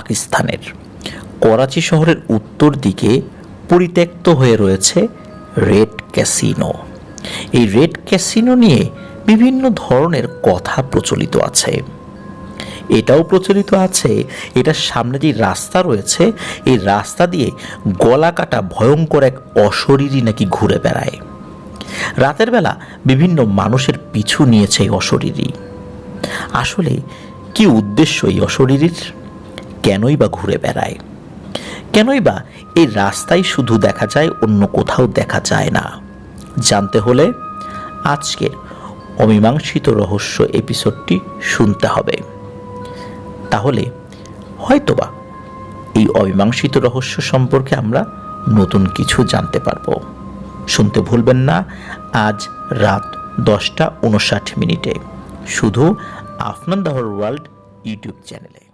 পাকিস্তানের। করাচি শহরের উত্তর দিকে পরিত্যক্ত হয়ে রয়েছে রেড ক্যাসিনো। এই রেড ক্যাসিনো নিয়ে বিভিন্ন ধরনের কথা প্রচলিত আছে। এটাও প্রচলিত আছে এটার সামনে যে রাস্তা রয়েছে এই রাস্তা দিয়ে গলা কাটা ভয়ঙ্কর এক অশরীরী নাকি ঘুরে বেড়ায়। রাতের বেলা বিভিন্ন মানুষের পিছু নিয়েছে এই অশরীরী। আসলে কি উদ্দেশ্য এই অশরীরীর? কেনই বা ঘুরে বেড়ায়? কেনই বা এই রাস্তায় শুধু দেখা যায়, অন্য কোথাও দেখা যায় না? জানতে হলে আজকের অমীমাংসিত রহস্য এপিসোডটি শুনতে হবে। তাহলে হয়তোবা এই অমীমাংসিত রহস্য সম্পর্কে আমরা নতুন কিছু জানতে পারবো। শুনতে ভুলবেন না আজ রাত 10:59 শুধু আফনান দাহর ওয়ার্ল্ড ইউটিউব চ্যানেলে।